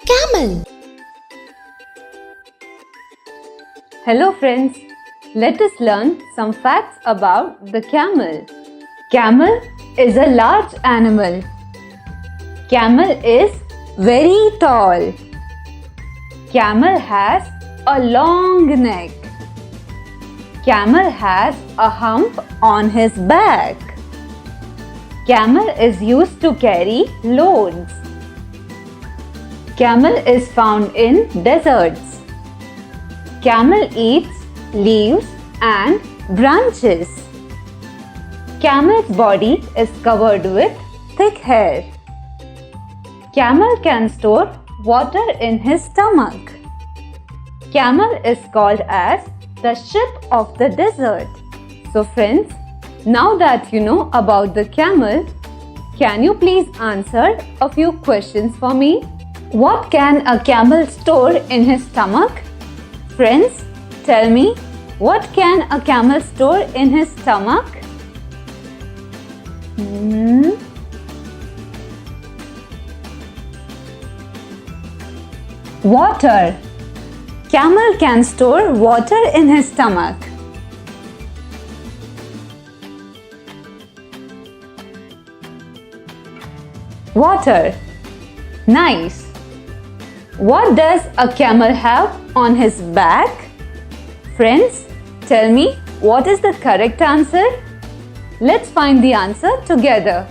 camel. Hello friends, let us learn some facts about the camel. Camel is a large animal. Camel is very tall. Camel has a long neck. Camel has a hump on his back. Camel is used to carry loads. Camel is found in deserts. Camel eats leaves and branches. Camel's body is covered with thick hair. Camel can store water in his stomach. Camel is called as the ship of the desert. So friends, now that you know about the camel, can you please answer a few questions for me? What can a camel store in his stomach? Friends, tell me, what can a camel store in his stomach? Water. Camel can store water in his stomach. Water. Nice. What does a camel have on his back? Friends, tell me, what is the correct answer? Let's find the answer together.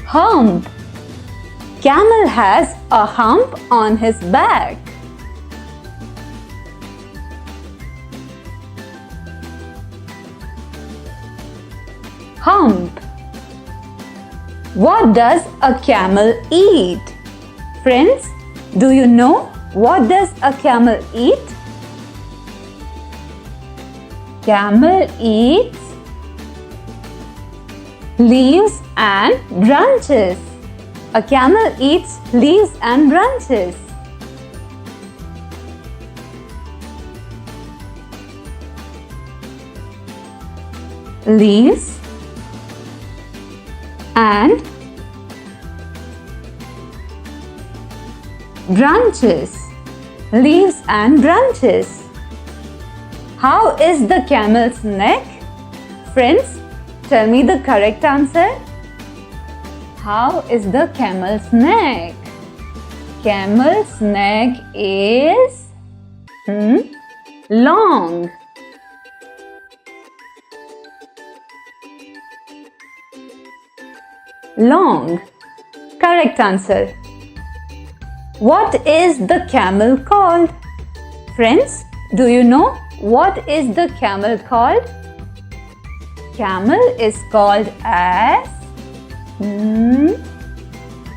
Hump. Camel has a hump on his back. Hump. What does a camel eat? Friends, do you know what does a camel eat? Camel eats leaves and branches. A camel eats leaves and branches. Leaves and branches. Leaves and branches. How is the camel's neck? Friends, tell me the correct answer. How is the camel's neck? Camel's neck is long. Long. Correct answer. What is the camel called? Friends, do you know what is the camel called? Camel is called as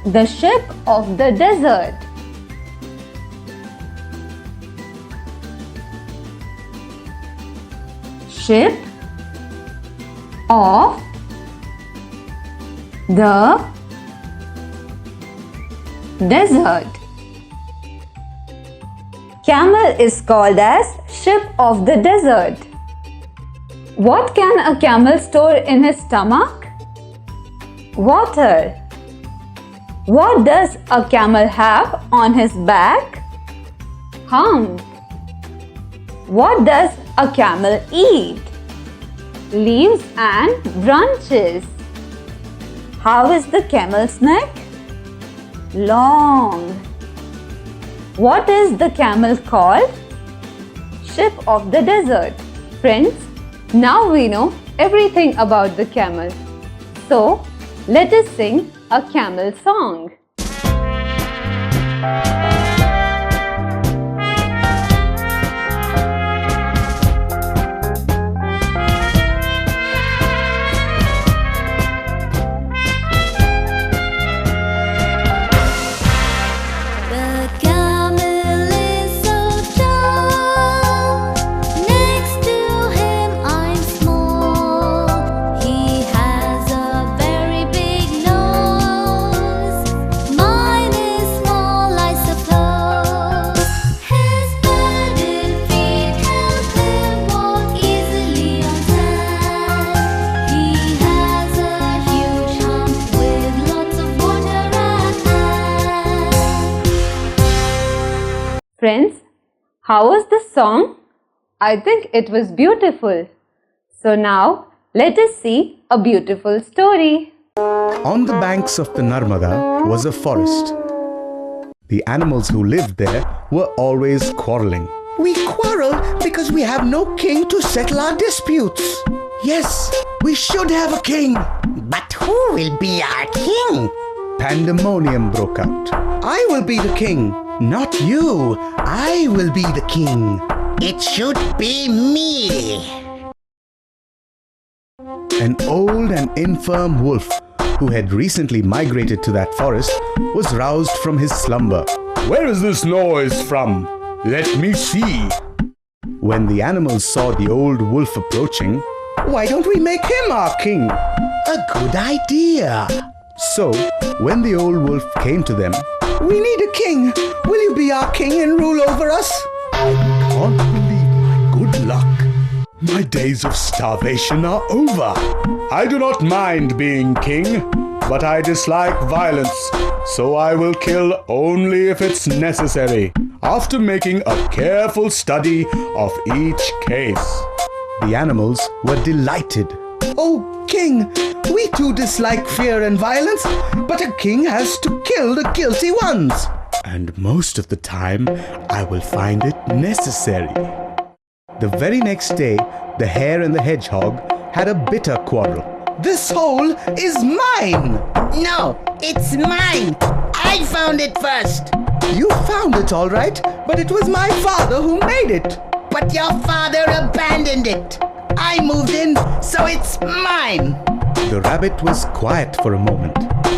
the ship of the desert. Ship of the desert. Camel is called as ship of the desert. What can a camel store in his stomach? Water. What does a camel have on his back? Hump. What does a camel eat? Leaves and branches. How is the camel's neck? Long. What is the camel called? Ship of the desert. Friends, now we know everything about the camel. So, let us sing a camel song. Mine is small, I suppose. Friends, how was the song? I think it was beautiful. So now let us see a beautiful story. On the banks of the Narmada was a forest. The animals who lived there were always quarreling. We quarrel because we have no king to settle our disputes. Yes, we should have a king. But who will be our king? Pandemonium broke out. I will be the king. Not you. I will be the king. It should be me. An old and infirm wolf who had recently migrated to that forest was roused from his slumber. Where is this noise from? Let me see. When the animals saw the old wolf approaching, Why don't we make him our king? A good idea. so when the old wolf came to them, We need a king. Will you be our king and rule over us? I can't believe my good luck. My days of starvation are over. I do not mind being king, but I dislike violence, so I will kill only if it's necessary, after making a careful study of each case. the animals were delighted. Oh, king, we too dislike fear and violence, but a king has to kill the guilty ones. And most of the time, I will find it necessary. The very next day, the hare and the hedgehog had a bitter quarrel. This hole is mine. No, it's mine. I found it first. You found it all right, but it was my father who made it. But your father abandoned it. I moved in, so it's mine. The rabbit was quiet for a moment.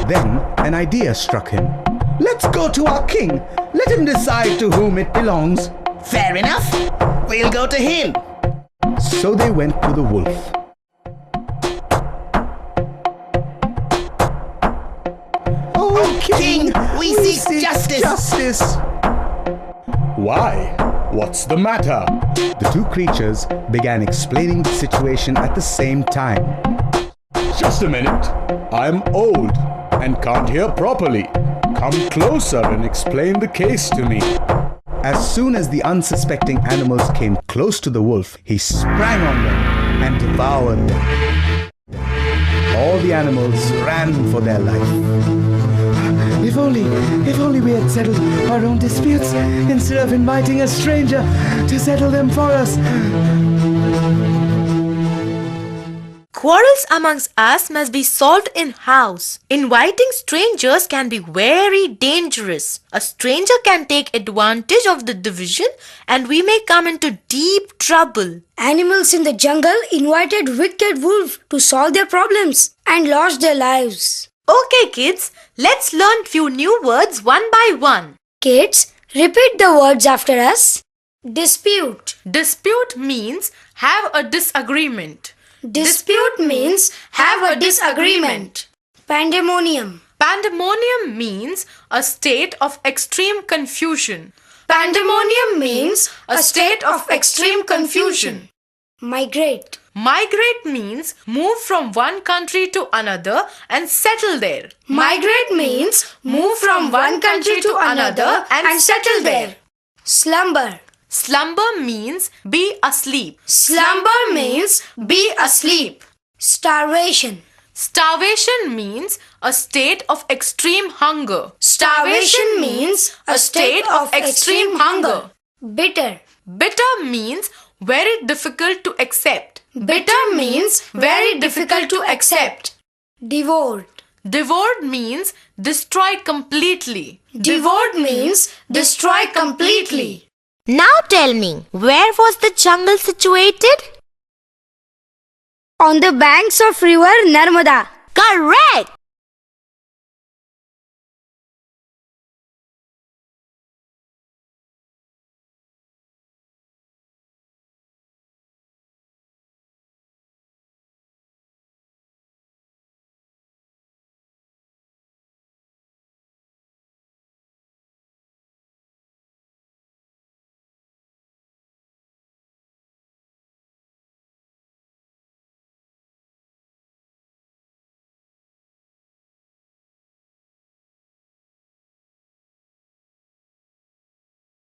Then an idea struck him. Let's go to our king. Let him decide to whom it belongs. Fair enough. We'll go to him. So they went to the wolf. Oh, King, we seek justice. Justice. Why? What's the matter? The two creatures began explaining the situation at the same time. Just a minute. I'm old and can't hear properly. Come closer and explain the case to me. As soon as the unsuspecting animals came close to the wolf, he sprang on them and devoured them. All the animals ran for their life. If only we had settled our own disputes instead of inviting a stranger to settle them for us. Quarrels amongst us must be solved in-house. Inviting strangers can be very dangerous. A stranger can take advantage of the division and we may come into deep trouble. Animals in the jungle invited wicked wolves to solve their problems and lost their lives. Okay kids, let's learn few new words one by one. Kids, repeat the words after us. Dispute. Dispute means have a disagreement. Dispute means have a disagreement. Pandemonium. Pandemonium means a state of extreme confusion. Pandemonium means a state of extreme confusion. Migrate. Migrate means move from one country to another and settle there. Migrate means move from one country to another and settle there. Slumber. Slumber means be asleep. Slumber means be asleep. Starvation. Starvation means a state of extreme hunger. Starvation means a state of extreme hunger. Bitter. Bitter means very difficult to accept. Bitter means very difficult to accept. Devoured. Devoured means destroyed completely. Devoured means destroy completely. Now tell me, where was the jungle situated? On the banks of river Narmada. Correct!